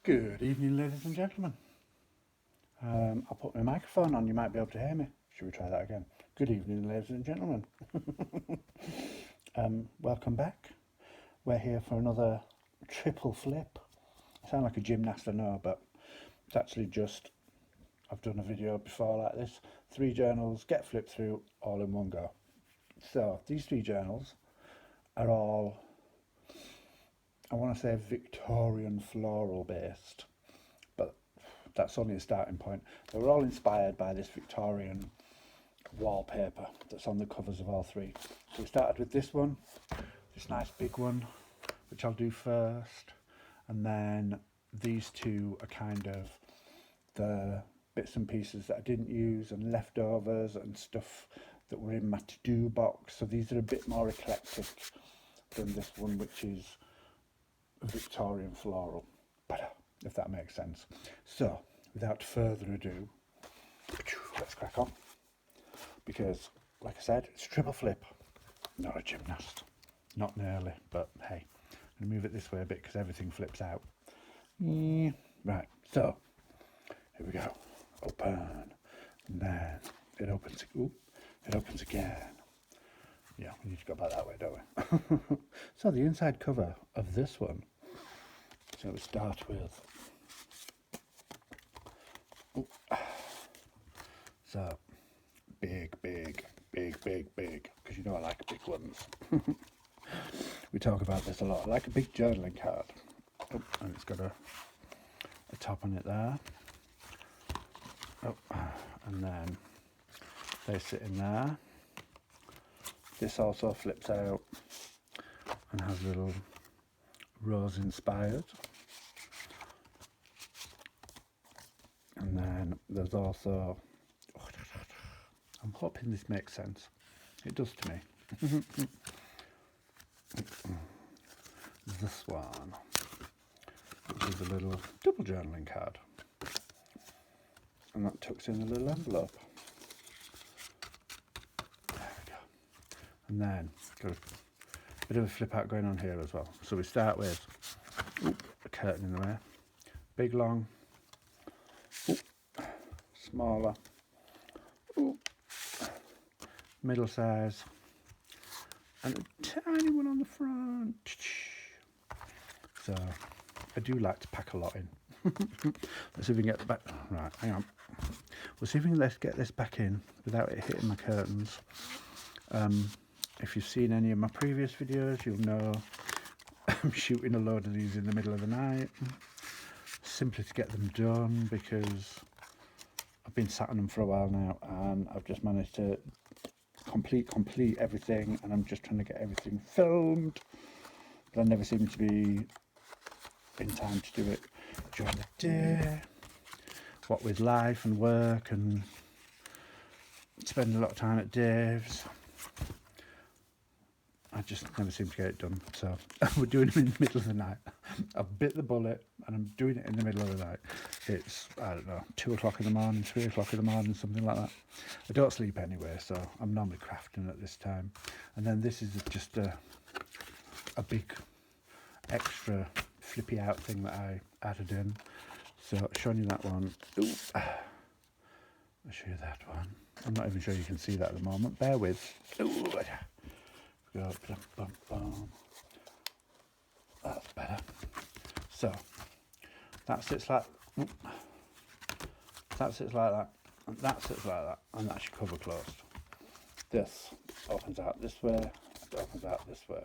Good evening, ladies and gentlemen. I'll put my microphone on, you might be able to hear me. Should we try that again? Good evening, ladies and gentlemen. Welcome back. We're here for another triple flip. I sound like a gymnast, I know, but it's actually just, I've done a video before like this. 3 journals, get flipped through, all in one go. So, these 3 journals are all, I want to say, Victorian floral based, but that's only a starting point. They were all inspired by this Victorian wallpaper that's on the covers of all 3. So we started with this one, this nice big one, which I'll do first, and then these 2 are kind of the bits and pieces that I didn't use and leftovers and stuff that were in my to-do box. So these are a bit more eclectic than this one, which is Victorian floral, but if that makes sense. So without further ado, let's crack on, because like I said, it's triple flip, not a gymnast, not nearly, but hey, I'm gonna move it this way a bit because everything flips out. Right, so here we go. Open, and then it opens. Ooh, it opens again. Yeah, we need to go back that way, don't we? So the inside cover of this one, so we start with, so big, because you know I like big ones. We talk about this a lot. I like a big journaling card. Oh, and it's got a top on it there. Oh, and then they sit in there. This also flips out and has little rose inspired. And then there's also, I'm hoping this makes sense. It does to me. This one, which is a little double journaling card. And that tucks in a little envelope. There we go. And then got a bit of a flip out going on here as well. So we start with a curtain in the way, big long, smaller, middle size, and a tiny one on the front. So I do like to pack a lot in. Let's see if we can get the back. Right, hang on. We'll see if we can get this back in without it hitting my curtains. If you've seen any of my previous videos, you'll know I'm shooting a load of these in the middle of the night, simply to get them done, because I've been sat on them for a while now and I've just managed to complete everything, and I'm just trying to get everything filmed, but I never seem to be in time to do it during the day. What with life and work and spending a lot of time at Dave's, I just never seem to get it done. So we're doing them in the middle of the night. I've bit the bullet and I'm doing it in the middle of the night. It's, I don't know, 2 o'clock in the morning, 3 o'clock in the morning, something like that. I don't sleep anyway, so I'm normally crafting at this time. And then this is just a big extra flippy out thing that I added in. So showing you that one. Ooh, I'll show you that one. I'm not even sure you can see that at the moment. Bear with. Ooh, go, bum, bum. That's better. So that sits like, that sits like that, and that sits like that, and that's your cover closed. This opens out this way, it opens out this way.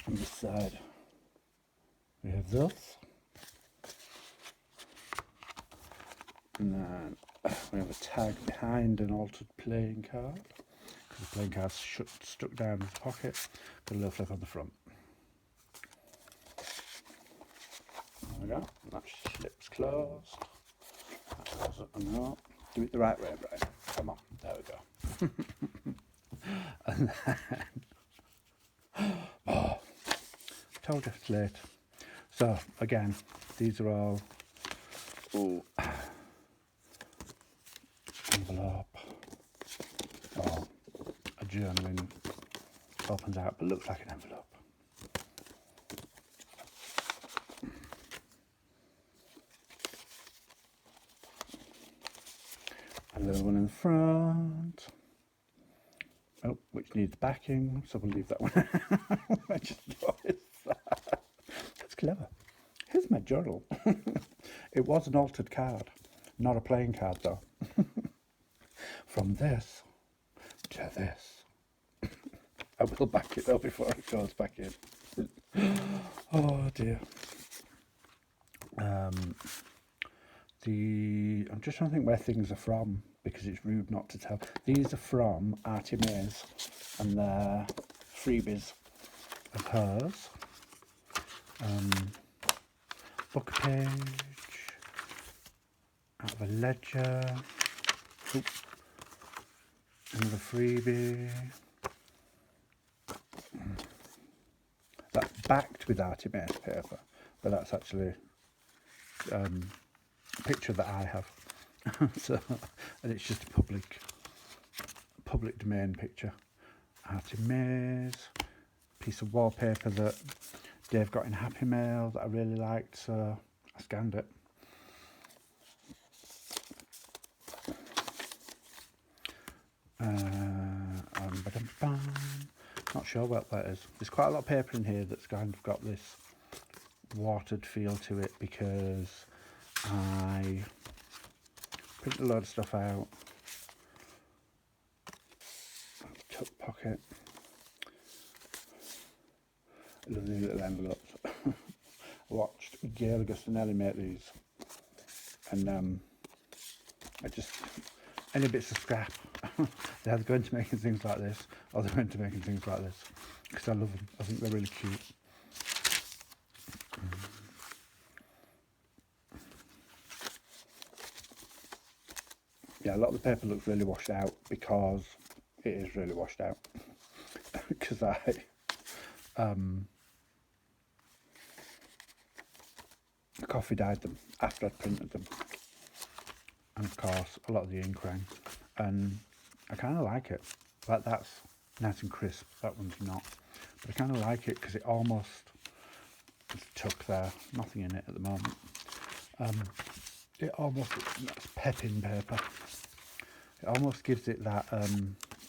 On this side we have this, and then we have a tag behind an altered playing card, because the playing card's stuck down in the pocket. Got a little flip on the front. There we go, that slips closed. That goes up and up. Do it the right way, Brian. Come on, there we go. And then, oh, told you it's late. So again, these are all envelope, or a journaling, opens out but looks like an envelope. A little one in the front. Oh, which needs backing, so we'll leave that one. I just noticed that. That's clever. Here's my journal. It was an altered card, not a playing card though. From this to this. I will back it up before it goes back in. Oh dear. I'm just trying to think where things are from because it's rude not to tell. These are from Artie Mays and they're freebies of hers. Book page out of a ledger. Oop. Another freebie. That's backed with Artie Mays paper, but that's actually a picture that I have. So, and it's just a public domain picture. Artie Mays, piece of wallpaper that Dave got in Happy Mail that I really liked, so I scanned it. Not sure what that is. There's quite a lot of paper in here that's kind of got this watered feel to it because I printed a load of stuff out. Tuck pocket. Lovely little envelopes. I watched Gail Augustinelli make these, and I just, any bits of scrap, they either go into making things like this or they went into making things like this because I love them. I think they're really cute. Yeah, a lot of the paper looks really washed out because it is really washed out because I coffee dyed them after I'd printed them, and of course a lot of the ink ran, and I kind of like it. Like that's nice and crisp, that one's not, but I kind of like it because it almost, it's tuck there, nothing in it at the moment. It almost, that's pep-in paper. It almost gives it that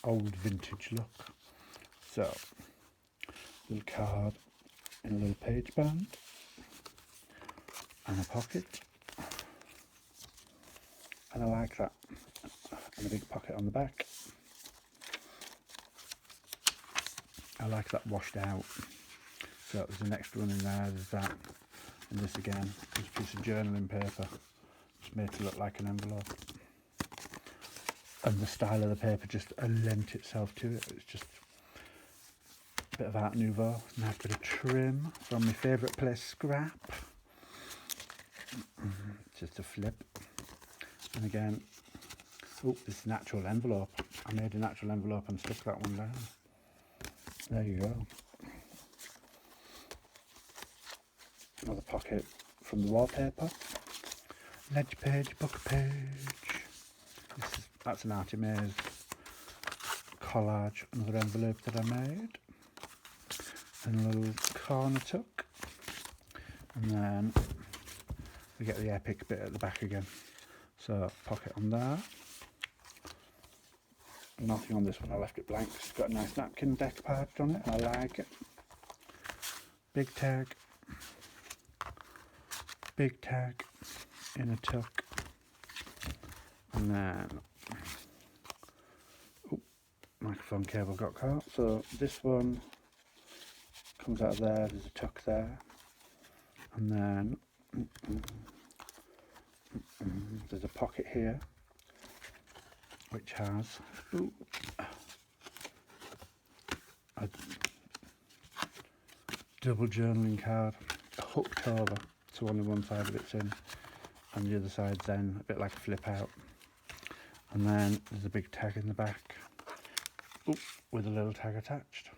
old vintage look. So, little card in a little page band and a pocket, and I like that. And a big pocket on the back. I like that washed out. So there's an extra one in there. There's that, and this again. There's a piece of journaling paper. It's made to look like an envelope. And the style of the paper just lent itself to it. It's just a bit of Art Nouveau. Nice bit of trim from my favourite place, Scrap. Just a flip. And again, oh, this natural envelope. I made a natural envelope and stuck that one down. There you go. Another pocket from the wallpaper. Ledge page, book page. That's an Artie Mays collage, another envelope that I made. And a little corner tuck. And then we get the epic bit at the back again. So pocket on there. Nothing on this one, I left it blank. It's got a nice napkin decoupaged on it, and I like it. Big tag in a tuck, and then microphone cable got caught, so this one comes out of there, there's a tuck there, and then there's a pocket here which has a double journaling card hooked over, so only one side of it's in and the other side's then a bit like a flip out, and then there's a big tag in the back with a little tag attached,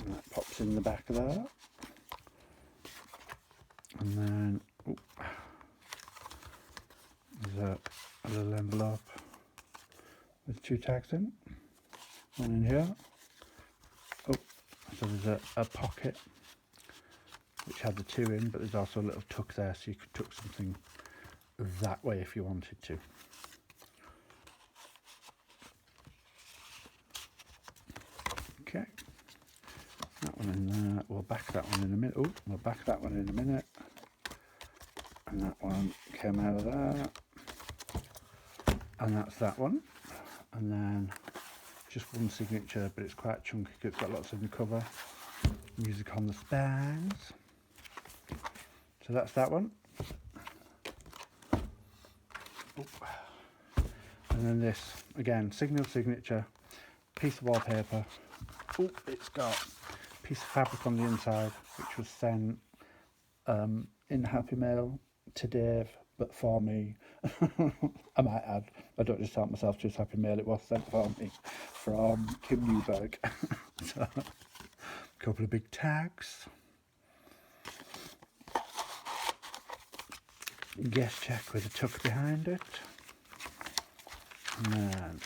and that pops in the back of there, and then there's a little envelope with two tags in, one in here. So there's a pocket which had the 2 in, but there's also a little tuck there, so you could tuck something that way if you wanted to. Okay, that one in there. We'll back that one in a minute. Oh, we'll back that one in a minute. And that one came out of there. And that's that one. And then just one signature, but it's quite chunky because it's got lots in the cover. Music on the spines. So that's that one. Oh. And then this, again, Signal signature, piece of wallpaper. Oh, it's got a piece of fabric on the inside, which was sent in Happy Mail to Dave, but for me. I might add, I don't just help myself to his Happy Mail, it was sent for me from Kim Newberg. So, a couple of big tags. Guest check with a tuck behind it. And then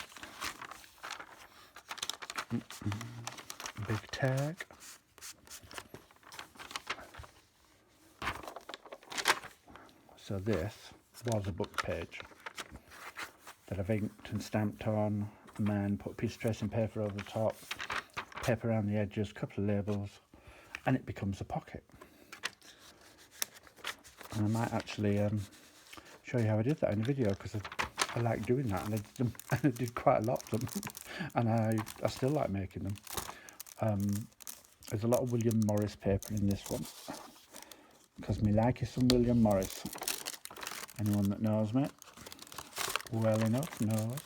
big tag. So this was a book page that I've inked and stamped on, and then put a piece of tracing paper over the top, paper around the edges, a couple of labels, and it becomes a pocket. And I might actually show you how I did that in a video, because I like doing that, and I did them, and I did quite a lot of them, and I still like making them. There's a lot of William Morris paper in this one, because me like is some William Morris. Anyone that knows me well enough knows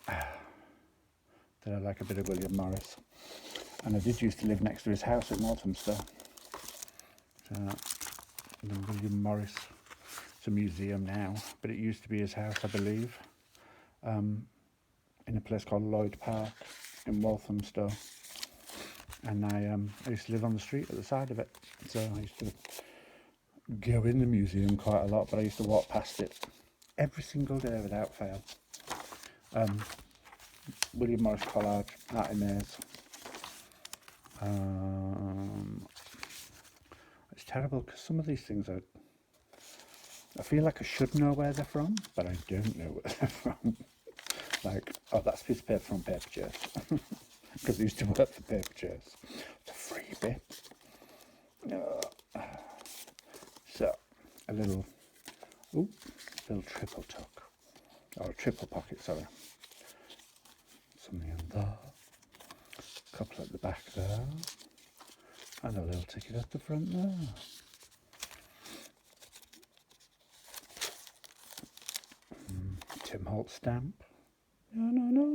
that I like a bit of William Morris. And I did used to live next to his house in Walthamstow. So, the William Morris, it's a museum now, but it used to be his house, I believe, in a place called Lloyd Park in Walthamstow. And I used to live on the street at the side of it, so I used to go in the museum quite a lot, but I used to walk past it every single day without fail. William Morris Collage, Art in Maze. It's terrible because some of these things I feel like I should know where they're from, but I don't know where they're from. Like, oh, that's a piece of paper from Paper Chase, because I used to work for Paper Chase. It's a freebie. So, a little triple tuck, or a triple pocket, sorry. Something in there, a couple at the back there, and a little ticket at the front there. Tim Holt stamp. No.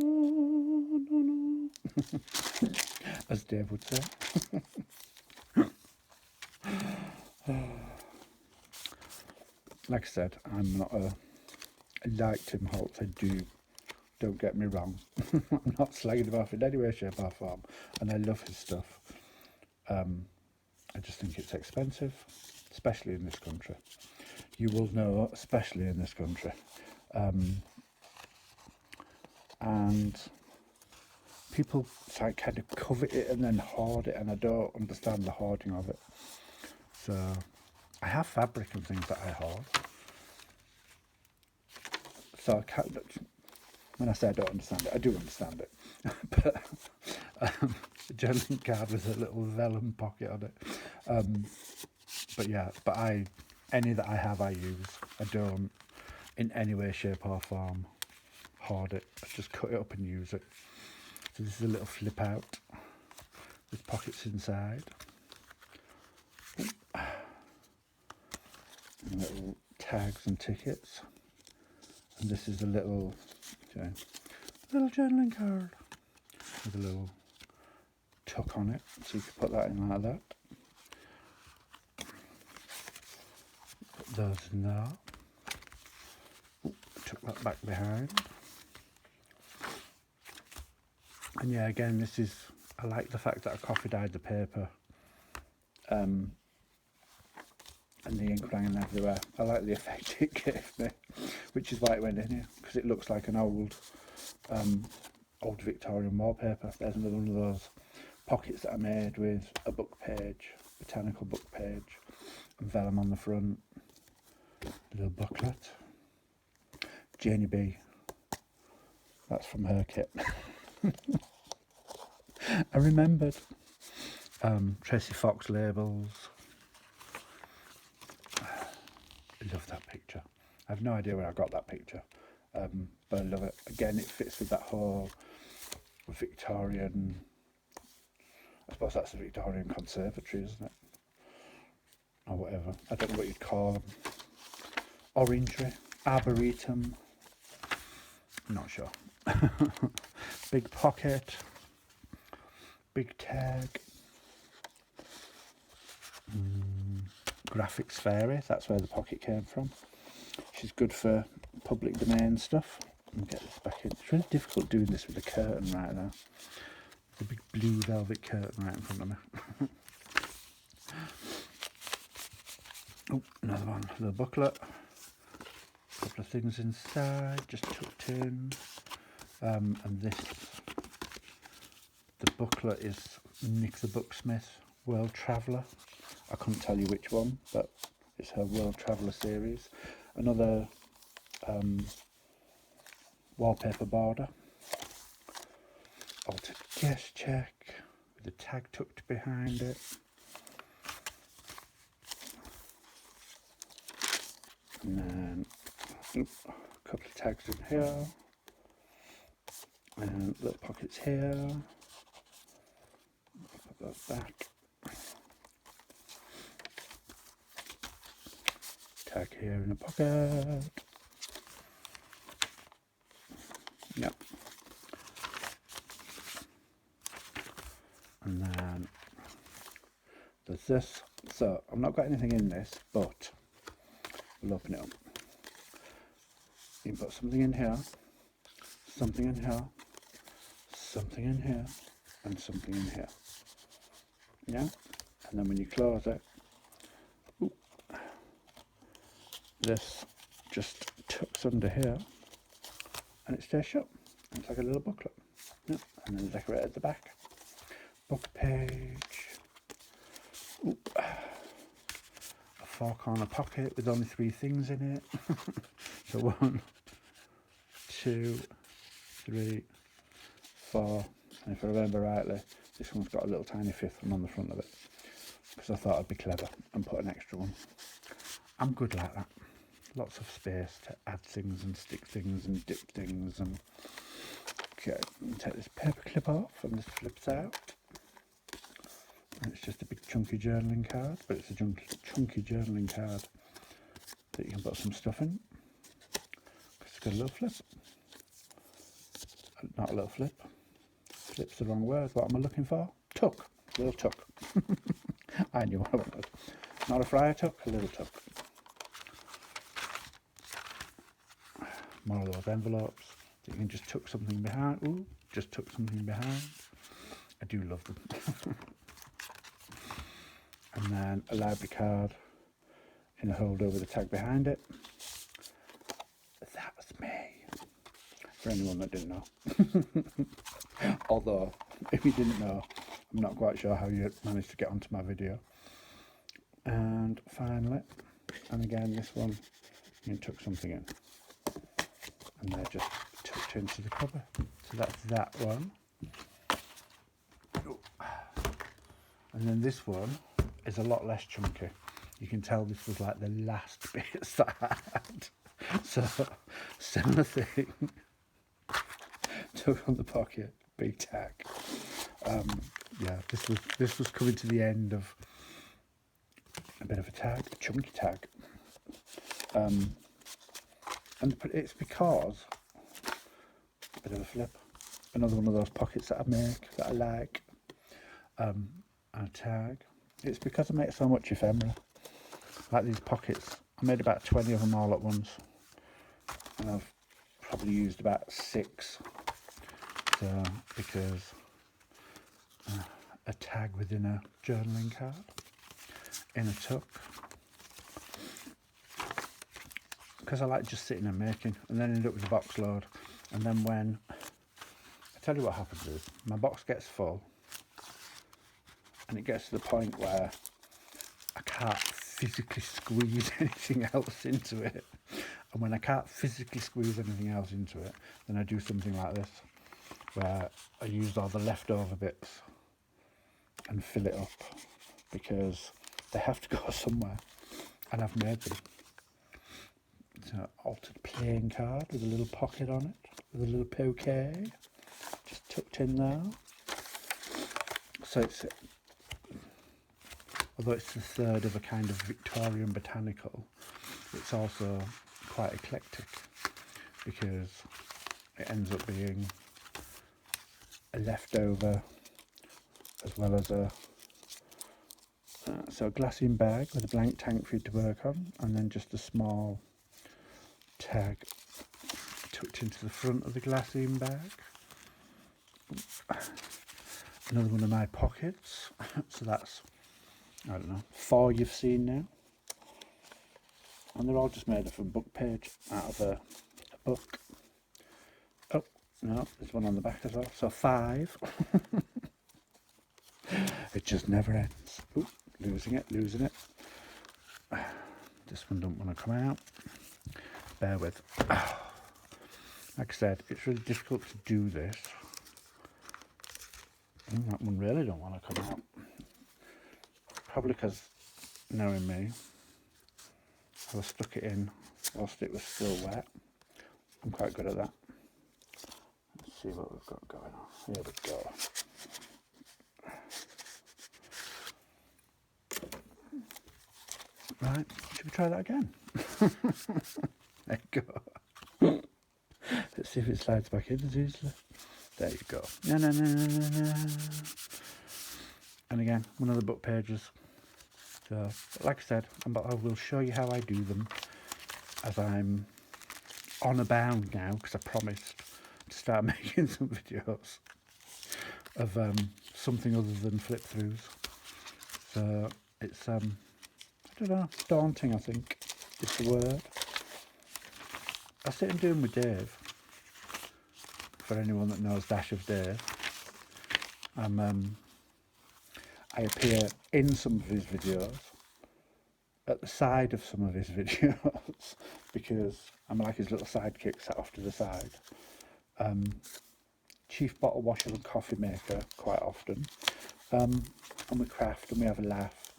As Dave would say. Like I said, I'm not I like Tim Holt, don't get me wrong. I'm not slagging him off in any way, shape or form, and I love his stuff. I just think it's expensive, especially in this country. You will know, especially in this country. And people like kind of covet it and then hoard it, and I don't understand the hoarding of it. So I have fabric and things that I hoard. So I can't, when I say I don't understand it, I do understand it. But the journaling card with a little vellum pocket on it. But yeah, any that I have I use. I don't in any way, shape or form hoard it. I just cut it up and use it. So this is a little flip out with pockets inside. And little tags and tickets. And this is a little journaling card with a little tuck on it, so you can put that in like that. Put those in there. Tuck that back behind. And yeah, again, I like the fact that I coffee dyed the paper. And the ink ran everywhere. I like the effect it gave me, which is why it went in here, because it looks like an old Victorian wallpaper. There's another one of those pockets that I made with a book page, botanical book page, and vellum on the front. Little booklet. Janie B. That's from her kit. I remembered. Tracy Fox labels. I love that picture. I have no idea where I got that picture, but I love it. Again, it fits with that whole Victorian, I suppose that's a Victorian conservatory, isn't it? Or whatever. I don't know what you'd call them. Orangery, arboretum. I'm not sure. Big pocket. Big tag. Graphics fairy, that's where the pocket came from. She's good for public domain stuff. Let me get this back in. It's really difficult doing this with a curtain right now. The big blue velvet curtain right in front of me. Oh, another one, the booklet. A couple of things inside, just tucked in. And this, the booklet is Nick the Booksmith World Traveller. I couldn't tell you which one, but it's her World Traveller series. Another wallpaper border. Altered guest check with the tag tucked behind it. And then a couple of tags in here. And little pockets here. Put those back. Tag here in a pocket. Yep. And then there's this. So I've not got anything in this, but we'll open it up. You can put something in here, something in here, something in here, and something in here. Yeah? And then when you close it, this just tucks under here and it stays shut. And it's like a little booklet. Yep. And then decorate at the back. Book page. Ooh. A 4-corner pocket with only 3 things in it. So 1, 2, 3, 4. And if I remember rightly, this one's got a little tiny 5th one on the front of it. Because I thought I'd be clever and put an extra one. I'm good like that. Lots of space to add things and stick things and dip things. And okay, take this paper clip off and this flips out. And it's just a big chunky journaling card, but it's a chunky journaling card that you can put some stuff in. It's got a little flip. Not a little flip. Flip's the wrong word. What am I looking for? Tuck. Little tuck. I knew what I wanted. Not a friar tuck, a little tuck. More of those envelopes that you can just tuck something behind. Ooh, just tuck something behind. I do love them. And then a library card in a holder with a tag behind it. That was me. For anyone that didn't know. Although, if you didn't know, I'm not quite sure how you managed to get onto my video. And finally, and again this one, you can tuck something in. And they're just tucked into the cover. So that's that one. And then this one is a lot less chunky. You can tell this was like the last bits that I had. So, similar thing. Tuck on the pocket, big tag. Yeah, this was coming to the end of a bit of a tag, a chunky tag. And it's because, a bit of a flip, another one of those pockets that I make, that I like, and a tag. It's because I make so much ephemera, like these pockets. I made about 20 of them all at once, and I've probably used about 6, so, because a tag within a journaling card, in a tuck. Because I like just sitting and making, and then end up with a box load. And then when, I tell you what happens is, my box gets full, and it gets to the point where can't physically squeeze anything else into it. And when I can't physically squeeze anything else into it, then I do something like this, where I use all the leftover bits and fill it up, because they have to go somewhere, and I've made them. It's an altered playing card with a little pocket on it, with a little bouquet just tucked in there. So it's, although it's the third of a kind of Victorian botanical, it's also quite eclectic, because it ends up being a leftover as well as a so a glassine bag with a blank tank for you to work on, and then just a small tag tucked into the front of the glassine bag. Another one of my pockets. So that's, I don't know, 4 you've seen now, and they're all just made of a book page out of a book. Oh no, there's one on the back as well, so 5. It just never ends. Ooh, losing it. This one don't want to come out. Bear with. Like I said, it's really difficult to do this. That one really don't want to come out. Probably because, knowing me, I stuck it in whilst it was still wet. I'm quite good at that. Let's see what we've got going on. Here we go. Right, should we try that again? There you go. Let's see if it slides back in as easily. There you go. No. And again, one of the book pages. So, like I said, I will show you how I do them as I'm on a bound now, because I promised to start making some videos of something other than flip throughs. So it's I don't know, daunting, I think is the word. I sit and do them with Dave. For anyone that knows Dash of Dave, I appear in some of his videos, at the side of some of his videos, because I'm like his little sidekick sat off to the side. Chief bottle washer and coffee maker quite often, and we craft and we have a laugh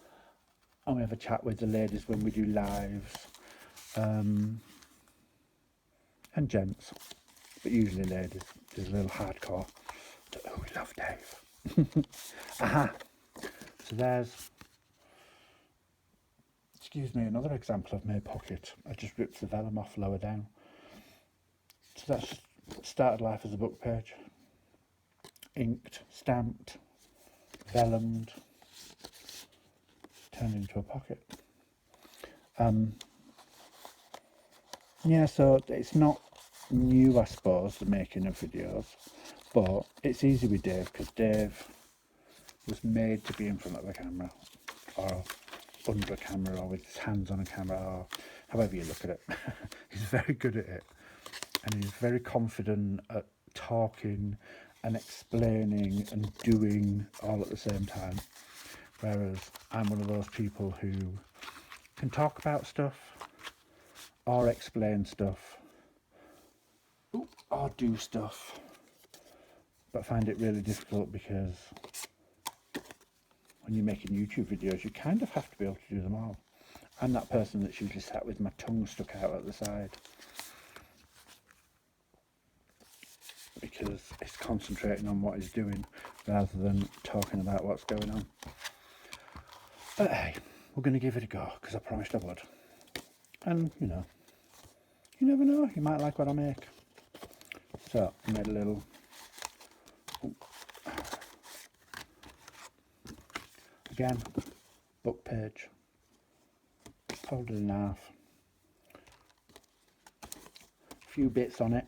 and we have a chat with the ladies when we do lives, and gents, but usually ladies. There's a little hardcore. Oh, we love Dave. Aha. So there's, excuse me, another example of my pocket. I just ripped the vellum off lower down. So that's started life as a book page. Inked, stamped, vellumed, turned into a pocket. Yeah, so it's not new, I suppose, the making of videos, but it's easy with Dave, because Dave was made to be in front of the camera, or under a camera, or with his hands on a camera, or however you look at it. He's very good at it, and he's very confident at talking and explaining and doing all at the same time, whereas I'm one of those people who can talk about stuff or explain stuff or do stuff, but find it really difficult, because when you're making YouTube videos you kind of have to be able to do them all. I'm that person that's usually sat with my tongue stuck out at the side, because it's concentrating on what he's doing rather than talking about what's going on. But hey, we're going to give it a go, because I promised I would. And you know, you never know, you might like what I make. So I made a little again book page, folded in half, a few bits on it,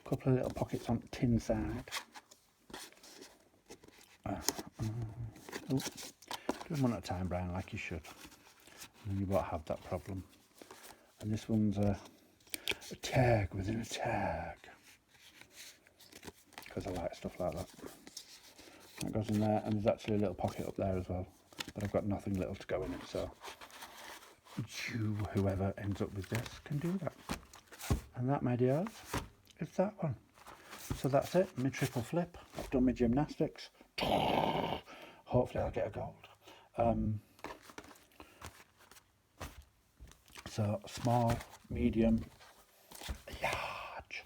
a couple of little pockets on the tin side. Do them one at a time, Brian, like you should, and you won't have that problem. And this one's a tag within a tag, because I like stuff like that. That goes in there, and there's actually a little pocket up there as well. but I've got nothing little to go in it, so you, whoever ends up with this, can do that. And that, my dears, is that one. So that's it, my triple flip. I've done my gymnastics. Hopefully I'll get a gold. So small, medium, large,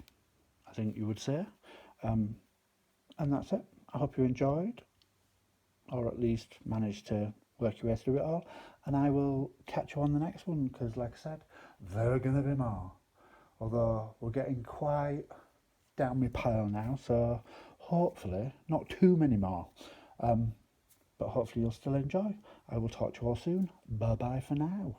I think you would say. And that's it. I hope you enjoyed, or at least managed to work your way through it all. And I will catch you on the next one, because like I said, there are going to be more. Although we're getting quite down my pile now, so hopefully not too many more. But hopefully you'll still enjoy. I will talk to you all soon. Bye bye for now.